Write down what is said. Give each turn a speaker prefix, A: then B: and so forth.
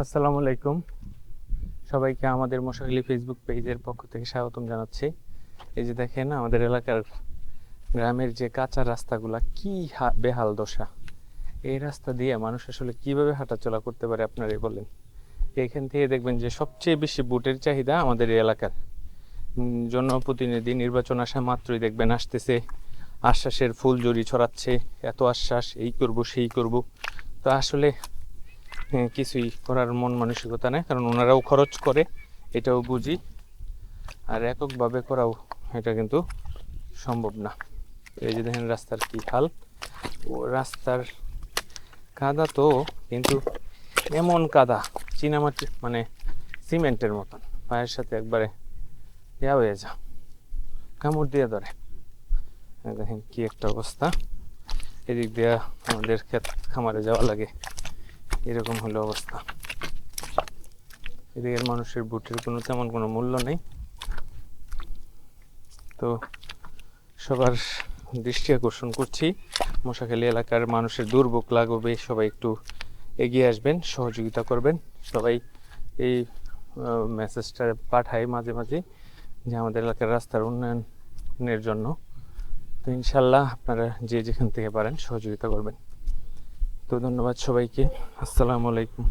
A: আসসালামু আলাইকুম। সবাইকে আমাদের মশাখালী ফেসবুক পেজের পক্ষ থেকে স্বাগতম জানাচ্ছি। এই যে দেখেন আমাদের এলাকার গ্রামের যে কাঁচা রাস্তাগুলা কি বেহাল দশা। এই রাস্তা দিয়ে মানুষ আসলে কিভাবে হাঁটাচলা করতে পারে আপনারাই বলেন। এখান থেকে দেখবেন যে সবচেয়ে বেশি বুটের চাহিদা আমাদের এই এলাকার। জনপ্রতিনিধি নির্বাচন আসা মাত্রই দেখবেন আসতেছে, আশ্বাসের ফুলঝুরি ছড়াচ্ছে, এত আশ্বাস, এই করব সেই করব। তো আসলে কিছুই করার মন মানসিকতা নেই, কারণ ওনারাও খরচ করে, এটাও বুঝি। আর এককভাবে করাও এটা কিন্তু সম্ভব না। এই যে দেখেন রাস্তার কি হাল, ও রাস্তার কাদা তো, কিন্তু এমন কাদা চীনামাটি মানে সিমেন্টের মতন, পায়ের সাথে একবারে ইয়া হয়ে যা, কামড় দিয়ে ধরে। দেখেন কি একটা অবস্থা। এদিক দিয়ে আমাদের ক্ষেত খামারে যাওয়া লাগে, এরকম হলো অবস্থা। এদিকের মানুষের বুটের তেমন কোনো মূল্য নেই। তো সবার দৃষ্টি আকর্ষণ করছি, মশাখালী এলাকার মানুষের দুর্ভোগ লাগবে, সবাই একটু এগিয়ে আসবেন, সহযোগিতা করবেন। সবাই এই মেসেজটা পাঠায় মাঝে মাঝে যে আমাদের এলাকার রাস্তার উন্নয়নের জন্য। তো ইনশাল্লাহ আপনারা যে যেখান থেকে পারেন সহযোগিতা করবেন। তো ধন্যবাদ সবাইকে। আসসালামু আলাইকুম।